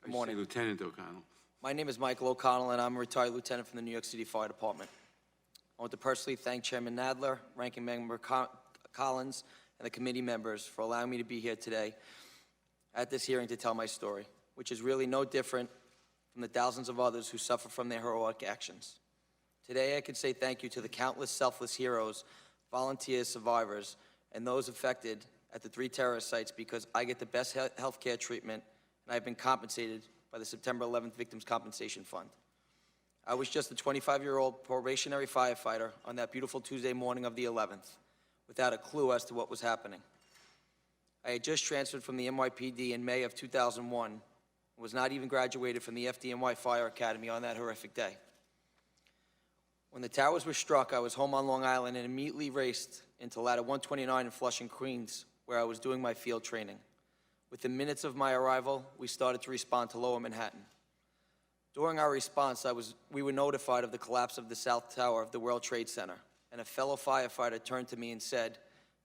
Good morning. Lieutenant O'Connell. My name is Michael O'Connell, and I'm a retired lieutenant from the New York City Fire Department. I want to personally thank Chairman Nadler, Ranking Member Collins, and the committee members for allowing me to be here today at this hearing to tell my story, which is really no different from the thousands of others who suffer from their heroic actions. Today, I could say thank you to the countless selfless heroes, volunteers, survivors, and those affected at the 3 terrorist sites because I get the best health care treatment and I've been compensated by the September 11th Victims Compensation Fund. I was just a 25-year-old probationary firefighter on that beautiful Tuesday morning of the 11th, without a clue as to what was happening. I had just transferred from the NYPD in May of 2001 and was not even graduated from the FDNY Fire Academy on that horrific day. When the towers were struck, I was home on Long Island and immediately raced into Ladder 129 in Flushing, Queens, where I was doing my field training. Within minutes of my arrival, we started to respond to Lower Manhattan. During our response, we were notified of the collapse of the South Tower of the World Trade Center, and a fellow firefighter turned to me and said,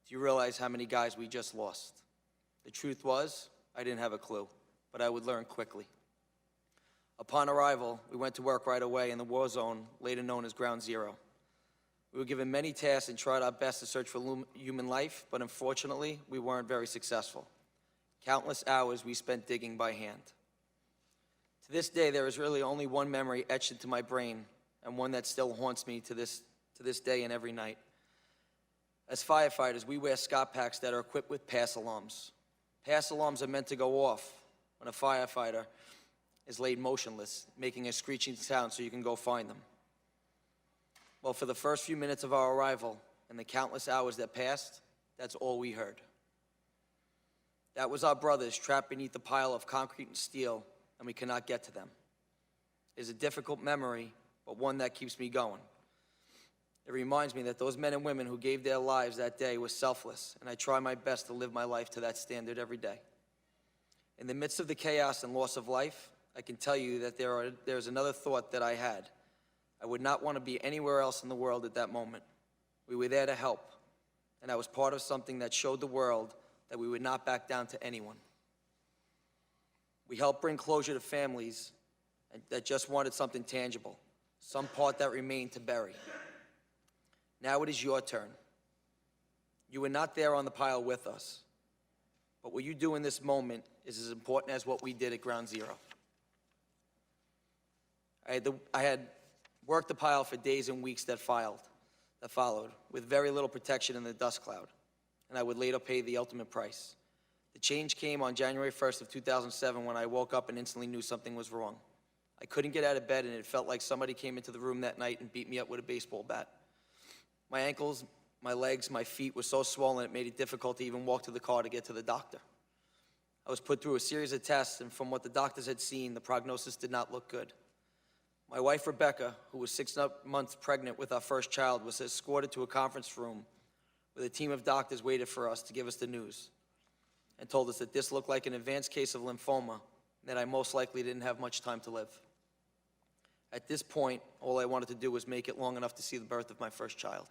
"Do you realize how many guys we just lost?" The truth was, I didn't have a clue, but I would learn quickly. Upon arrival, we went to work right away in the war zone, later known as Ground Zero. We were given many tasks and tried our best to search for human life, but unfortunately, we weren't very successful. Countless hours we spent digging by hand. To this day, there is really only one memory etched into my brain, and one that still haunts me to this day and every night. As firefighters, we wear Scott packs that are equipped with pass alarms. Pass alarms are meant to go off when a firefighter is laid motionless, making a screeching sound so you can go find them. Well, for the first few minutes of our arrival and the countless hours that passed, that's all we heard. That was our brothers trapped beneath a pile of concrete and steel, and we cannot get to them. It is a difficult memory, but one that keeps me going. It reminds me that those men and women who gave their lives that day were selfless, and I try my best to live my life to that standard every day. In the midst of the chaos and loss of life, I can tell you that there's another thought that I had. I would not want to be anywhere else in the world at that moment. We were there to help, and I was part of something that showed the world that we would not back down to anyone. We helped bring closure to families that just wanted something tangible, some part that remained to bury. Now it is your turn. You were not there on the pile with us, but what you do in this moment is as important as what we did at Ground Zero. I had worked the pile for days and weeks that followed, with very little protection in the dust cloud, and I would later pay the ultimate price. The change came on January 1st of 2007 when I woke up and instantly knew something was wrong. I couldn't get out of bed, and it felt like somebody came into the room that night and beat me up with a baseball bat. My ankles, my legs, my feet were so swollen it made it difficult to even walk to the car to get to the doctor. I was put through a series of tests, and from what the doctors had seen, the prognosis did not look good. My wife, Rebecca, who was 6 months pregnant with our first child, was escorted to a conference room where a team of doctors waited for us to give us the news and told us that this looked like an advanced case of lymphoma and that I most likely didn't have much time to live. At this point, all I wanted to do was make it long enough to see the birth of my first child.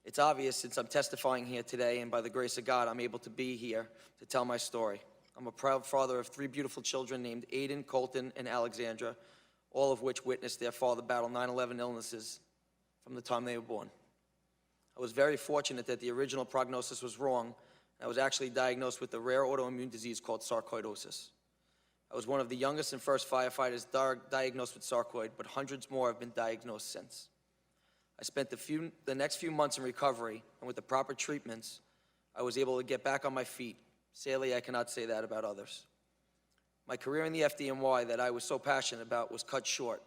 It's obvious since I'm testifying here today, and by the grace of God, I'm able to be here to tell my story. I'm a proud father of 3 beautiful children named Aiden, Colton, and Alexandra, all of which witnessed their father battle 9/11 illnesses from the time they were born. I was very fortunate that the original prognosis was wrong, and I was actually diagnosed with a rare autoimmune disease called sarcoidosis. I was one of the youngest and first firefighters diagnosed with sarcoid, but hundreds more have been diagnosed since. I spent the next few months in recovery, and with the proper treatments, I was able to get back on my feet. Sadly, I cannot say that about others. My career in the FDNY that I was so passionate about was cut short,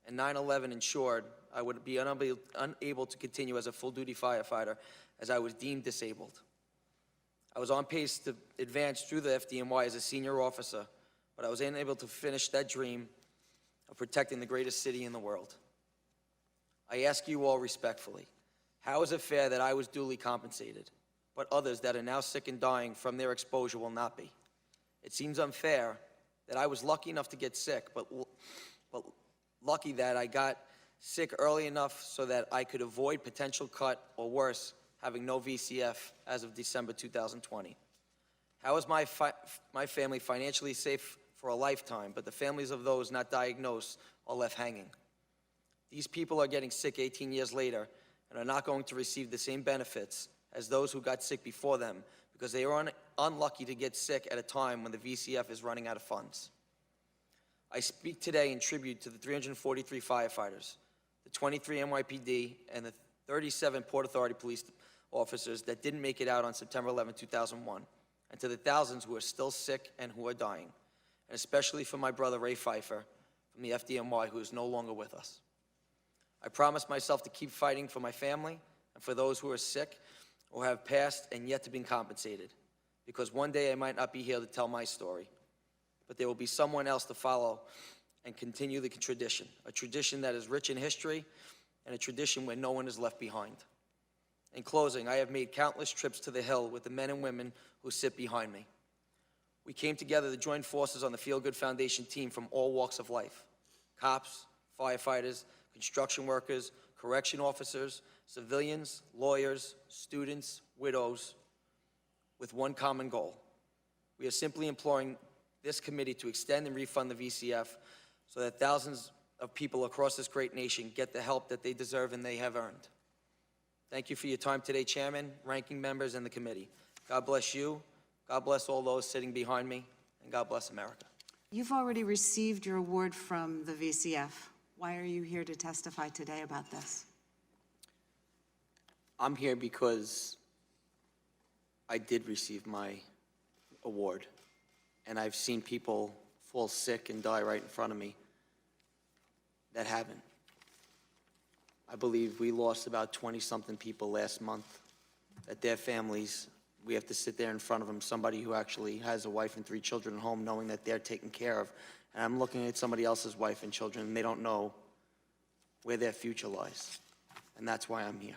and 9/11 ensured I would be unable to continue as a full-duty firefighter as I was deemed disabled. I was on pace to advance through the FDNY as a senior officer, but I was unable to finish that dream of protecting the greatest city in the world. I ask you all respectfully, how is it fair that I was duly compensated, but others that are now sick and dying from their exposure will not be? It seems unfair that I was lucky enough to get sick, but lucky that I got sick early enough so that I could avoid potential cut, or worse, having no VCF as of December 2020. How is my family financially safe for a lifetime, but the families of those not diagnosed are left hanging? These people are getting sick 18 years later and are not going to receive the same benefits as those who got sick before them because they are unlucky to get sick at a time when the VCF is running out of funds. I speak today in tribute to the 343 firefighters, the 23 NYPD, and the 37 Port Authority police officers that didn't make it out on September 11, 2001, and to the thousands who are still sick and who are dying, and especially for my brother Ray Pfeiffer from the FDNY, who is no longer with us. I promised myself to keep fighting for my family and for those who are sick or have passed and yet to be compensated, because one day I might not be here to tell my story, but there will be someone else to follow and continue the tradition, a tradition that is rich in history and a tradition where no one is left behind. In closing, I have made countless trips to the Hill with the men and women who sit behind me. We came together to join forces on the Feel Good Foundation team from all walks of life: cops, firefighters, construction workers, correction officers, civilians, lawyers, students, widows, with one common goal. We are simply imploring this committee to extend and refund the VCF so that thousands of people across this great nation get the help that they deserve and they have earned. Thank you for your time today, Chairman, ranking members, and the committee. God bless you, God bless all those sitting behind me, and God bless America. You've already received your award from the VCF. Why are you here to testify today about this? I'm here because I did receive my award, and I've seen people fall sick and die right in front of me that haven't. I believe we lost about 20-something people last month, that their families, we have to sit there in front of them, somebody who actually has a wife and 3 children at home, knowing that they're taken care of. And I'm looking at somebody else's wife and children, and they don't know where their future lies. And that's why I'm here.